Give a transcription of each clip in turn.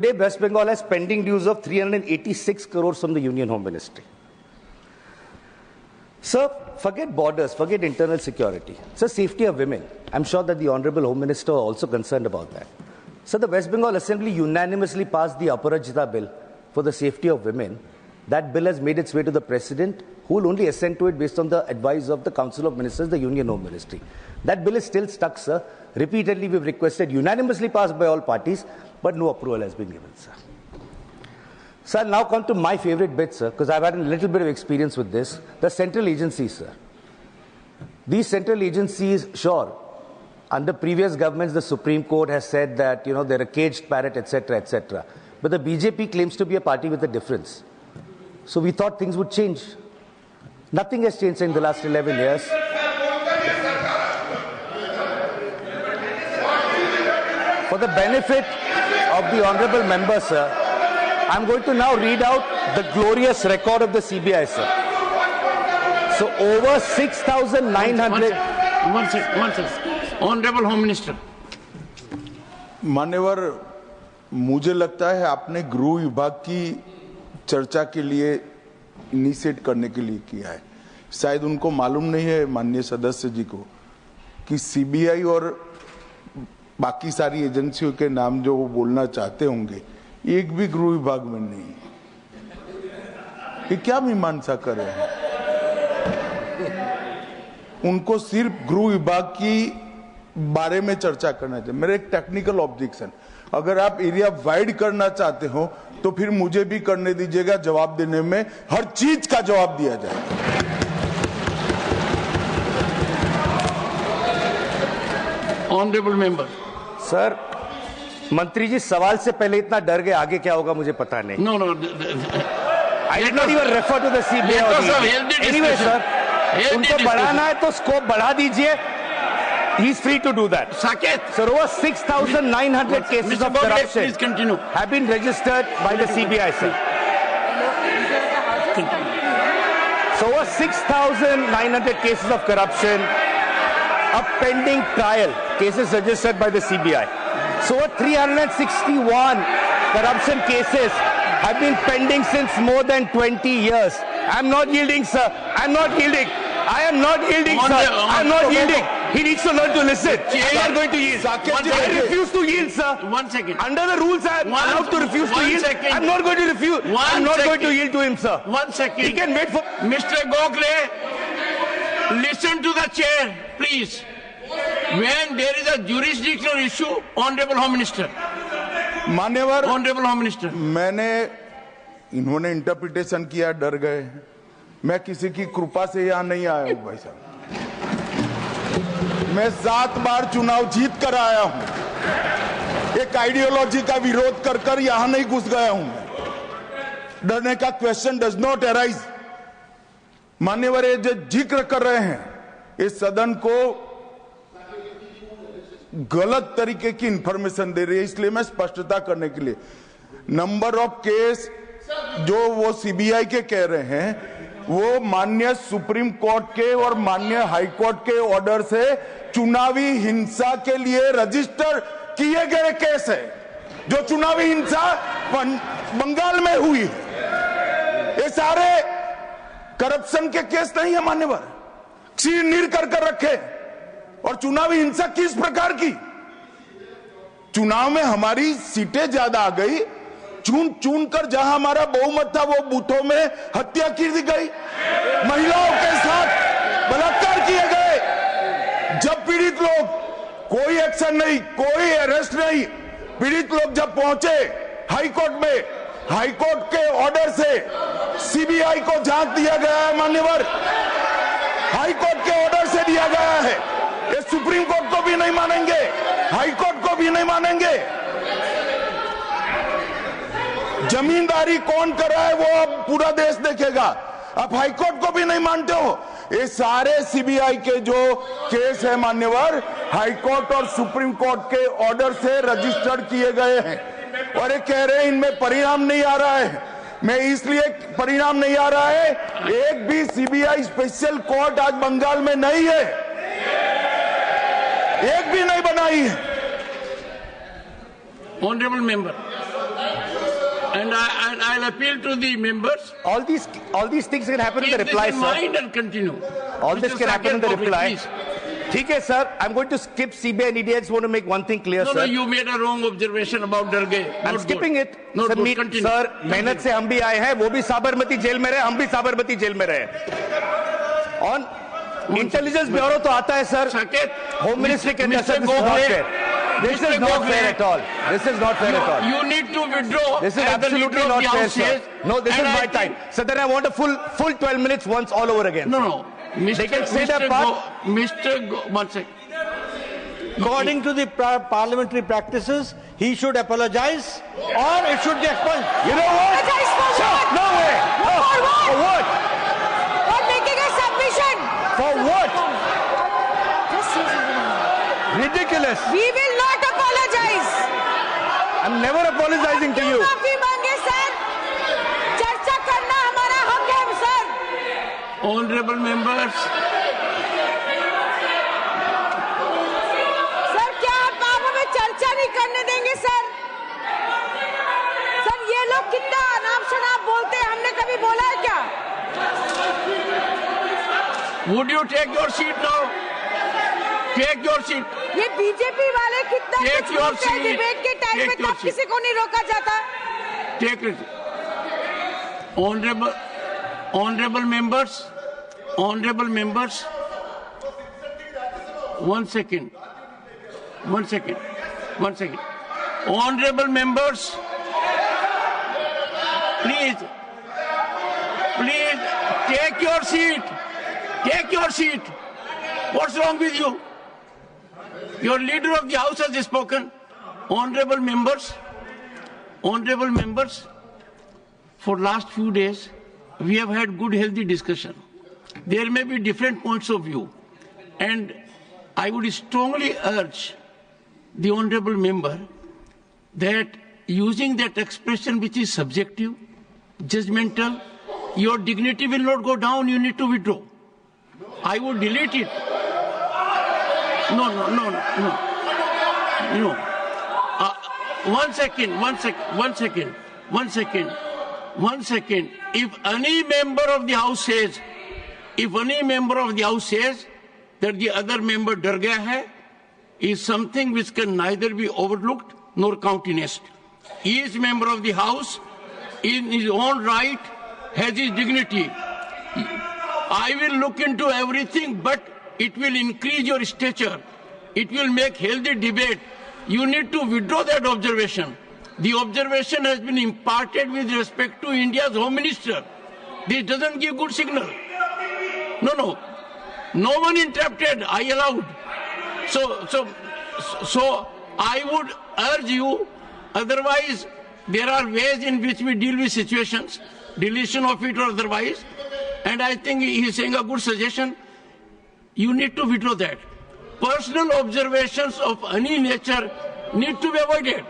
Today, West Bengal has pending dues of 386 crores from the Union Home Ministry. Sir, forget borders, forget internal security. Sir, safety of women. I'm sure that the Honorable Home Minister are also concerned about that. Sir, the West Bengal Assembly unanimously passed the Aparajita bill for the safety of women. That bill has made its way to the President, who will only assent to it based on the advice of the Council of Ministers, the Union Home Ministry. That bill is still stuck, sir. Repeatedly, we've requested, unanimously passed by all parties, but no approval has been given, sir. Sir, I'll now come to my favorite bit, sir, because I've had a little bit of experience with this. The central agencies, sir. These central agencies, sure, under previous governments, the Supreme Court has said that, they're a caged parrot, etc., etc. But the BJP claims to be a party with a difference. So we thought things would change. Nothing has changed in the last 11 years. For the benefit of the honorable member, sir, I'm going to now read out the glorious record of the CBI, sir. So over 6,900... One second. Honorable Home Minister. मान्यवर, मुझे लगता है आपने गृह विभाग की चर्चा के लिए इनिशिएट करने के लिए किया है। शायद उनको मालूम नहीं है माननीय सदस्य जी को कि सीबीआई और बाकी सारी एजेंसियों के नाम जो वो बोलना चाहते होंगे, एक भी गृह विभाग में नहीं। ये क्या मीमांसा कर रहे हैं? उनको सिर्फ गृह विभाग की बारे में चर्चा करना चाहिए। मेरा एक टेक्निकल ऑब्जेक्शन, अगर आप एरिया वाइड करना चाहते हो तो फिर मुझे भी करने दीजिएगा, जवाब देने में हर चीज का जवाब दिया जाए। Honourable member. सर, मंत्री जी सवाल से पहले इतना डर गए, आगे क्या होगा मुझे पता नहीं। No I did not even refer to the CBI. Anyway sir, उनको बढ़ाना है तो स्कोप बढ़ा दीजिए। He is free to do that. Saket. Sir, over 6,900 cases Mr. of Bogle, corruption please continue. have been registered by the CBI, sir. So over 6,900 cases of corruption, a pending trial, cases registered by the CBI. So over 361 corruption cases have been pending since more than 20 years. I'm not yielding, sir. I'm not yielding. I am not yielding, sir. I'm not yielding. He needs to learn to listen. I'm not going to yield. I refuse to yield, sir. 1 second. Under the rules, I am allowed to refuse to yield. I'm not going to refuse. I'm not going to yield to him, sir. 1 second. He can wait for... Mr. Gokhale, listen to the chair, please. When there is a jurisdictional issue, Honorable Home Minister. मान्यवर, Honorable Home Minister. इन्होंने interpretation किया, डर गए। मैं किसी की कृपा से यहाँ नहीं आया हूँ भाई साहब। मैं 7 बार चुनाव जीत कर आया हूँ। एक आइडियोलॉजी का विरोध कर यहाँ नहीं घुस गया हूँ मैं। डरने का क्वेश्चन डज नॉट अराइज। मान्यवर, ये जो जिक्र कर रहे हैं, इस सदन को गलत तरीके की इंफॉर्मेशन दे रही है, इसलिए मैं स्पष्टता करने के लिए, नंबर ऑफ केस जो वो सीबीआई के कह रहे हैं, वो माननीय सुप्रीम कोर्ट के और माननीय हाई कोर्ट के ऑर्डर से चुनावी हिंसा के लिए रजिस्टर किए गए केस है। जो चुनावी हिंसा बंगाल में हुई, ये सारे करप्शन के केस नहीं है मान्यवर। चीर कर रखे। और चुनावी हिंसा किस प्रकार की? चुनाव में हमारी सीटें ज्यादा आ गई, चुन कर जहां हमारा बहुमत था वो बूथों में हत्या की गई, महिलाओं के साथ बलात्कार किए गए। जब पीड़ित लोग, कोई एक्शन नहीं, कोई अरेस्ट नहीं, पीड़ित लोग जब पहुंचे हाई कोर्ट में, हाई कोर्ट के ऑर्डर से सीबीआई को जांच दिया गया है मान्यवर, हाई कोर्ट के ऑर्डर से दिया गया है। ये सुप्रीम कोर्ट को भी नहीं मानेंगे, हाई कोर्ट को भी नहीं मानेंगे। जमींदारी कौन कर रहा है वो अब पूरा देश देखेगा। आप हाईकोर्ट को भी नहीं मानते हो। ये सारे सीबीआई के जो केस है मान्यवर, हाईकोर्ट और सुप्रीम कोर्ट के ऑर्डर से रजिस्टर्ड किए गए हैं, और ये कह रहे हैं इनमें परिणाम नहीं आ रहा है। मैं इसलिए परिणाम नहीं आ रहा है, एक भी सीबीआई स्पेशल कोर्ट आज बंगाल में नहीं है, एक भी नहीं बनाई है। Honorable member. And I'll appeal to the members. All these things can happen in the reply, sir. Mind and continue. All this can happen in the reply. Please. Okay, sir. I'm going to skip CBI and ED. I just want to make one thing clear, sir. No, you made a wrong observation about Dargay. I'm skipping it. No, sir, continue. Sir, मेहनत से हम भी आए हैं, वो भी Sabarmati jail में रहे, हम भी साबरमती जेल में रहे. On इंटेलिजेंस ब्यूरो तो आता है, sir. होम मिनिस्ट्री के अंदर, sir, this is not fair at all. This is not fair at all. You need to withdraw. This is absolutely not fair, sir. No, this is my time. So then I want a full 12 minutes once all over again. No. They can say that part. One second. According to the parliamentary practices, he should apologize or it should be expunged. You know what? Apologize for Sir, what? no way. No. For what? For what? For making a submission. For what? Just say something. Ridiculous. We will not apologize. I'm never apologizing to you. माफी मांगे sir. चर्चा करना हमारा हक है sir. Honorable members. Sir क्या आप हमें चर्चा नहीं करने देंगे सर? सर ये लोग कितना अनाप शनाप बोलते हैं, हमने कभी बोला है क्या? Would you take your seat now? Take your seat. ये बीजेपी वाले कितना Take कुछ your बोलते हैं seat. डिबेट के टाइम Take में, your तब seat. किसी को नहीं रोका जाता. Take it. Honorable members. One second. Honorable members, please take your seat. Take your seat. What's wrong with you? Your leader of the house has spoken. Honorable members, for last few days, we have had good, healthy discussion. There may be different points of view, and I would strongly urge the honorable member that using that expression which is subjective, judgmental, your dignity will not go down, you need to withdraw. I would delete it. No. One second. If any member of the house says that the other member डर गया है, is something which can neither be overlooked nor countenanced. Each member of the house, in his own right, has his dignity. I will look into everything, but it will increase your stature. It will make healthy debate. You need to withdraw that observation. The observation has been imparted with respect to India's Home Minister. This doesn't give good signal. No one interrupted. I allowed. So I would urge you. Otherwise, there are ways in which we deal with situations, deletion of it or otherwise. And I think he is saying a good suggestion. You need to withdraw that. Personal observations of any nature need to be avoided.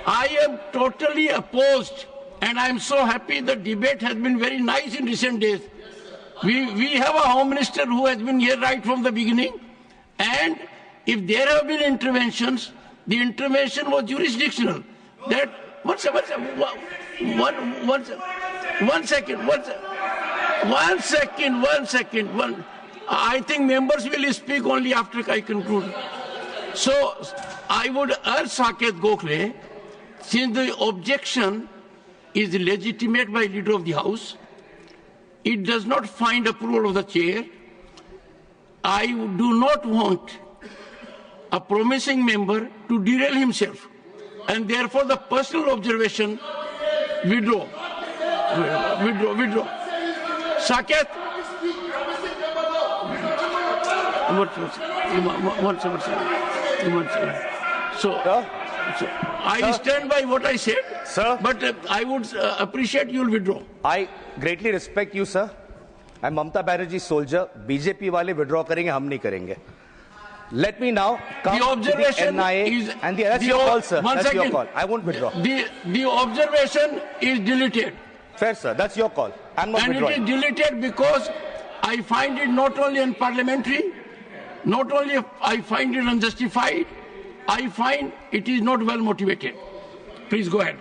I am totally opposed, and I am so happy the debate has been very nice in recent days. We have a Home Minister who has been here right from the beginning, and if there have been interventions, the intervention was jurisdictional. That one second. I think members will speak only after I conclude. So I would urge Saket Gokhale, since the objection is legitimate by leader of the house, it does not find approval of the chair. I do not want a promising member to derail himself, and therefore the personal observation withdraw. Saket. One second. So I stand by what I said, sir. But I would appreciate you will withdraw. I greatly respect you, sir. I'm Mamta Banerjee's soldier. BJP wale withdraw karenge, hum nahi karenge. Let me now come the observation to the NIA, is, and that's your call, sir. That's your call. I won't withdraw. The observation is deleted. Fair, sir. That's your call. I'm not withdrawing. And it is deleted because I find it not only unparliamentary, not only I find it unjustified, I find it is not well motivated. Please go ahead.